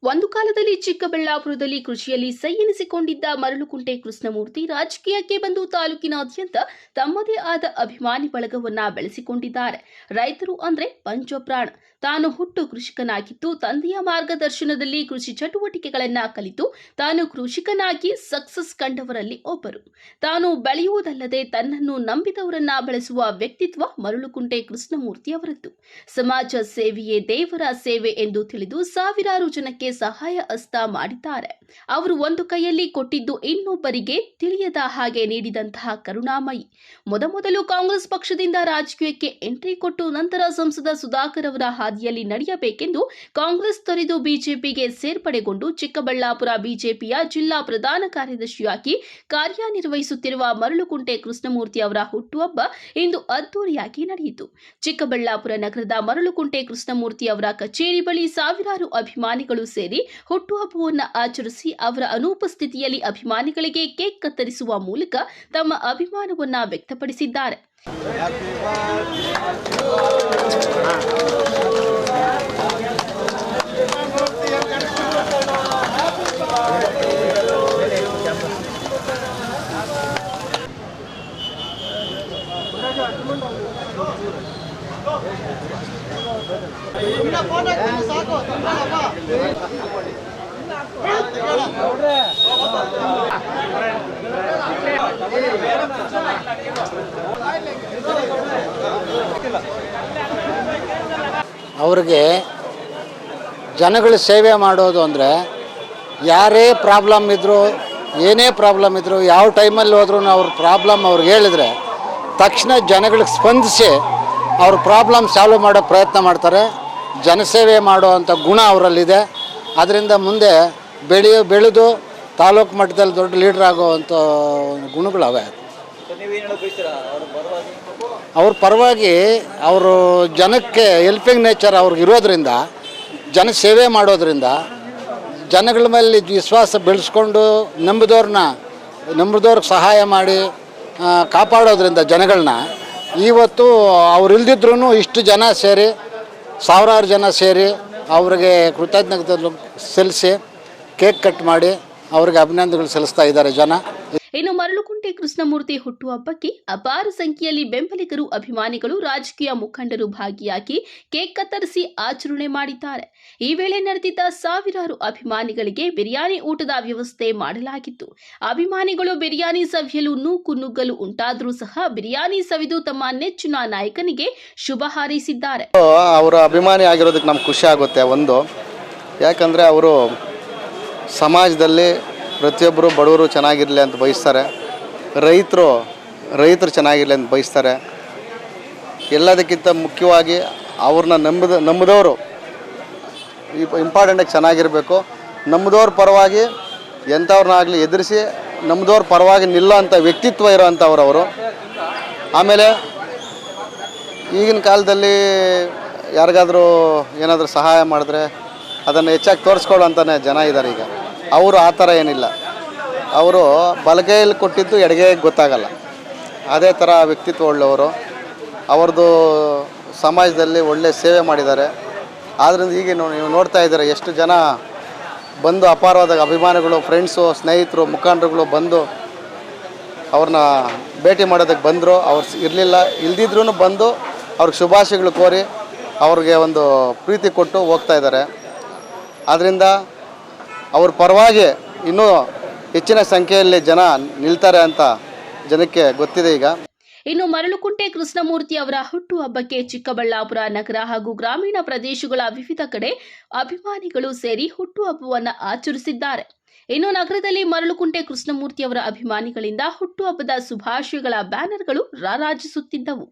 ಒಂದು ಕಾಲದಲ್ಲಿ ಚಿಕ್ಕಬಳ್ಳಾಪುರದಲ್ಲಿ ಕೃಷಿಯಲ್ಲಿ ಸೈ ಎನಿಸಿಕೊಂಡಿದ್ದ ಮರಳುಕುಂಟೆ ಕೃಷ್ಣಮೂರ್ತಿ ರಾಜಕೀಯಕ್ಕೆ ಬಂದು ತಾಲೂಕಿನಾದ್ಯಂತ ತಮ್ಮದೇ ಆದ ಅಭಿಮಾನಿ ಬಳಗವನ್ನ ಬೆಳೆಸಿಕೊಂಡಿದ್ದಾರೆ. ರೈತರು ಅಂದ್ರೆ ಪಂಚಪ್ರಾಣ. ತಾನು ಹುಟ್ಟು ಕೃಷಿಕನಾಗಿದ್ದು ತಂದೆಯ ಮಾರ್ಗದರ್ಶನದಲ್ಲಿ ಕೃಷಿ ಚಟುವಟಿಕೆಗಳನ್ನ ಕಲಿತು ತಾನು ಕೃಷಿಕನಾಗಿ ಸಕ್ಸಸ್ ಕಂಡವರಲ್ಲಿ ಒಬ್ಬರು. ತಾನು ಬೆಳೆಯುವುದಲ್ಲದೆ ತನ್ನನ್ನು ನಂಬಿದವರನ್ನ ಬೆಳೆಸುವ ವ್ಯಕ್ತಿತ್ವ ಮರಳುಕುಂಟೆ ಕೃಷ್ಣಮೂರ್ತಿ ಅವರದ್ದು. ಸಮಾಜ ಸೇವೆಯೇ ದೇವರ ಸೇವೆ ಎಂದು ತಿಳಿದು ಸಾವಿರಾರು ಜನಕ್ಕೆ ಸಹಾಯ ಹಸ್ತ ಮಾಡಿದ್ದಾರೆ. ಅವರು ಒಂದು ಕೈಯಲ್ಲಿ ಕೊಟ್ಟಿದ್ದು ಇನ್ನೊಬ್ಬರಿಗೆ ತಿಳಿಯದ ಹಾಗೆ ನೀಡಿದಂತಹ ಕರುಣಾಮಯಿ. ಮೊದಮೊದಲು ಕಾಂಗ್ರೆಸ್ ಪಕ್ಷದಿಂದ ರಾಜಕೀಯಕ್ಕೆ ಎಂಟ್ರಿ ಕೊಟ್ಟು ನಂತರ ಸಂಸದ ಸುಧಾಕರ್ ಅವರ ಹಾದಿಯಲ್ಲಿ ನಡೆಯಬೇಕೆಂದು ಕಾಂಗ್ರೆಸ್ ತೊರೆದು ಬಿಜೆಪಿಗೆ ಸೇರ್ಪಡೆಗೊಂಡು ಚಿಕ್ಕಬಳ್ಳಾಪುರ ಬಿಜೆಪಿಯ ಜಿಲ್ಲಾ ಪ್ರಧಾನ ಕಾರ್ಯದರ್ಶಿಯಾಗಿ ಕಾರ್ಯನಿರ್ವಹಿಸುತ್ತಿರುವ ಮರಳುಕುಂಟೆ ಕೃಷ್ಣಮೂರ್ತಿ ಅವರ ಹುಟ್ಟುಹಬ್ಬ ಇಂದು ಅದ್ದೂರಿಯಾಗಿ ನಡೆಯಿತು. ಚಿಕ್ಕಬಳ್ಳಾಪುರ ನಗರದ ಮರಳುಕುಂಟೆ ಕೃಷ್ಣಮೂರ್ತಿ ಅವರ ಕಚೇರಿ ಬಳಿ ಸಾವಿರಾರು ಅಭಿಮಾನಿಗಳು ಸೇರಿ ಹುಟ್ಟುಹಬ್ಬವನ್ನು ಆಚರಿಸಿ ಅವರ ಅನುಪಸ್ಥಿತಿಯಲ್ಲಿ ಅಭಿಮಾನಿಗಳಿಗೆ ಕೇಕ್ ಕತ್ತರಿಸುವ ಮೂಲಕ ತಮ್ಮ ಅಭಿಮಾನವನ್ನ ವ್ಯಕ್ತಪಡಿಸಿದ್ದಾರೆ. ಅವ್ರಿಗೆ ಜನಗಳ ಸೇವೆ ಮಾಡೋದು ಅಂದರೆ ಯಾರೇ ಪ್ರಾಬ್ಲಮ್ ಇದ್ದರೂ ಏನೇ ಪ್ರಾಬ್ಲಮ್ ಇದ್ದರೂ ಯಾವ ಟೈಮಲ್ಲಿ ಹೋದ್ರೂ ಅವ್ರ ಪ್ರಾಬ್ಲಮ್ ಅವ್ರಿಗೆ ಹೇಳಿದ್ರೆ ತಕ್ಷಣ ಜನಗಳಿಗೆ ಸ್ಪಂದಿಸಿ ಅವ್ರ ಪ್ರಾಬ್ಲಮ್ ಸಾಲ್ವ್ ಮಾಡೋ ಪ್ರಯತ್ನ ಮಾಡ್ತಾರೆ. ಜನಸೇವೆ ಮಾಡೋ ಅಂಥ ಗುಣ ಅವರಲ್ಲಿದೆ. ಅದರಿಂದ ಮುಂದೆ ಬೆಳೆದು ತಾಲೂಕು ಮಟ್ಟದಲ್ಲಿ ದೊಡ್ಡ ಲೀಡ್ರ್ ಆಗೋವಂಥ ಗುಣಗಳವೆ. ಅವ್ರ ಪರವಾಗಿ ಅವರು ಜನಕ್ಕೆ ಹೆಲ್ಪಿಂಗ್ ನೇಚರ್ ಅವ್ರಿಗೆ ಇರೋದ್ರಿಂದ, ಜನ ಸೇವೆ ಮಾಡೋದ್ರಿಂದ, ಜನಗಳ ಮೇಲೆ ವಿಶ್ವಾಸ ಬೆಳೆಸ್ಕೊಂಡು ನಂಬಿದವ್ರಿಗೆ ಸಹಾಯ ಮಾಡಿ ಕಾಪಾಡೋದ್ರಿಂದ ಜನಗಳನ್ನ ಇವತ್ತು ಅವ್ರು ಇಲ್ದಿದ್ರೂ ಇಷ್ಟು ಜನ ಸೇರಿ ಸಾವಿರಾರು ಜನ ಸೇರಿ ಅವ್ರಿಗೆ ಕೃತಜ್ಞತೆ ಸಲ್ಲಿಸಿ ಕೇಕ್ ಕಟ್ ಮಾಡಿ ಅವ್ರಿಗೆ ಅಭಿನಂದನೆಗಳು ಸಲ್ಲಿಸ್ತಾ ಇದ್ದಾರೆ ಜನ. ಇನ್ನು ಮರಳುಕುಂಟೆ ಕೃಷ್ಣಮೂರ್ತಿ ಹುಟ್ಟುಹಬ್ಬಕ್ಕೆ ಅಪಾರ ಸಂಖ್ಯೆಯಲ್ಲಿ ಬೆಂಬಲಿಗರು, ಅಭಿಮಾನಿಗಳು, ರಾಜಕೀಯ ಮುಖಂಡರು ಭಾಗಿಯಾಗಿ ಕೇಕ್ ಕತ್ತರಿಸಿ ಆಚರಣೆ ಮಾಡಿದ್ದಾರೆ. ಈ ವೇಳೆ ನಡೆದಿದ್ದ ಸಾವಿರಾರು ಅಭಿಮಾನಿಗಳಿಗೆ ಬಿರಿಯಾನಿ ಊಟದ ವ್ಯವಸ್ಥೆ ಮಾಡಲಾಗಿತ್ತು. ಅಭಿಮಾನಿಗಳು ಬಿರಿಯಾನಿ ಸವಿಯಲು ನುಗ್ಗಲು ಉಂಟಾದರೂ ಸಹ ಬಿರಿಯಾನಿ ಸವಿದು ತಮ್ಮ ನೆಚ್ಚಿನ ನಾಯಕನಿಗೆ ಶುಭ ಹಾರೈಸಿದ್ದಾರೆ. ಅವರ ಅಭಿಮಾನಿ ಆಗಿರೋದಕ್ಕೆ ನಮ್ಗೆ ಖುಷಿ ಆಗುತ್ತೆ. ಒಂದು ಯಾಕಂದರೆ ಅವರು ಸಮಾಜದಲ್ಲಿ ಪ್ರತಿಯೊಬ್ಬರು ಬಡವರು ಚೆನ್ನಾಗಿರಲಿ ಅಂತ ಬಯಸ್ತಾರೆ, ರೈತರು ಚೆನ್ನಾಗಿರಲಿ ಅಂತ ಬಯಸ್ತಾರೆ. ಎಲ್ಲದಕ್ಕಿಂತ ಮುಖ್ಯವಾಗಿ ಅವ್ರನ್ನ ನಂಬಿದವರು ಇಂಪಾರ್ಟೆಂಟಾಗಿ ಚೆನ್ನಾಗಿರಬೇಕು. ನಂಬಿದವ್ರ ಪರವಾಗಿ ಎಂಥವ್ರನ್ನಾಗಲಿ ಎದುರಿಸಿ ನಂಬಿದವ್ರ ಪರವಾಗಿ ನಿಲ್ಲೋ ಅಂಥ ವ್ಯಕ್ತಿತ್ವ ಇರೋವಂಥವ್ರು ಅವರು. ಆಮೇಲೆ ಈಗಿನ ಕಾಲದಲ್ಲಿ ಯಾರಿಗಾದರೂ ಏನಾದರೂ ಸಹಾಯ ಮಾಡಿದ್ರೆ ಅದನ್ನು ಹೆಚ್ಚಾಗಿ ತೋರಿಸ್ಕೊಳ್ಳೋ ಅಂತಾನೆ ಜನ ಇದ್ದಾರೆ. ಈಗ ಅವರು ಆ ಥರ ಏನಿಲ್ಲ. ಅವರು ಬಲಗೈಯಲ್ಲಿ ಕೊಟ್ಟಿದ್ದು ಎಡಗೈಗೆ ಗೊತ್ತಾಗಲ್ಲ. ಅದೇ ಥರ ವ್ಯಕ್ತಿತ್ವ ಉಳ್ಳವರು. ಅವ್ರದ್ದು ಸಮಾಜದಲ್ಲಿ ಒಳ್ಳೆಯ ಸೇವೆ ಮಾಡಿದ್ದಾರೆ. ಆದ್ದರಿಂದ ಈಗ ನೀವು ನೋಡ್ತಾ ಇದ್ದಾರೆ ಎಷ್ಟು ಜನ ಬಂದು ಅಪಾರವಾದ ಅಭಿಮಾನಿಗಳು, ಫ್ರೆಂಡ್ಸು, ಸ್ನೇಹಿತರು, ಮುಖಂಡರುಗಳು ಬಂದು ಅವ್ರನ್ನ ಭೇಟಿ ಮಾಡೋದಕ್ಕೆ ಬಂದರು. ಅವ್ರು ಇಲ್ದಿದ್ರೂ ಬಂದು ಅವ್ರಿಗೆ ಶುಭಾಶಯಗಳು ಕೋರಿ ಅವ್ರಿಗೆ ಒಂದು ಪ್ರೀತಿ ಕೊಟ್ಟು ಹೋಗ್ತಾ ಇದ್ದಾರೆ. ಆದ್ದರಿಂದ ಅವ್ರ ಪರವಾಗಿ ಇನ್ನೂ ಹೆಚ್ಚಿನ ಸಂಖ್ಯೆಯಲ್ಲಿ ಜನ ನಿಲ್ತಾರೆ ಅಂತ ಜನಕ್ಕೆ ಗೊತ್ತಿದೆ. ಈಗ ಇನ್ನು ಮರಳುಕುಂಟೆ ಕೃಷ್ಣಮೂರ್ತಿ ಅವರ ಹುಟ್ಟುಹಬ್ಬಕ್ಕೆ ಚಿಕ್ಕಬಳ್ಳಾಪುರ ನಗರ ಹಾಗೂ ಗ್ರಾಮೀಣ ಪ್ರದೇಶಗಳ ವಿವಿಧ ಕಡೆ ಅಭಿಮಾನಿಗಳು ಸೇರಿ ಹುಟ್ಟುಹಬ್ಬವನ್ನು ಆಚರಿಸಿದ್ದಾರೆ. ಇನ್ನು ನಗರದಲ್ಲಿ ಮರಳುಕುಂಟೆ ಕೃಷ್ಣಮೂರ್ತಿ ಅವರ ಅಭಿಮಾನಿಗಳಿಂದ ಹುಟ್ಟುಹಬ್ಬದ ಶುಭಾಶಯಗಳ ಬ್ಯಾನರ್ಗಳು ರಾರಾಜಿಸುತ್ತಿದ್ದವು.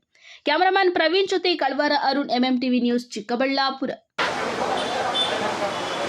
ಕ್ಯಾಮರಾಮನ್ ಪ್ರವೀಣ್ ಜೊತೆ ಕಳ್ವಾರ ಅರುಣ್, MMTV ನ್ಯೂಸ್, ಚಿಕ್ಕಬಳ್ಳಾಪುರ.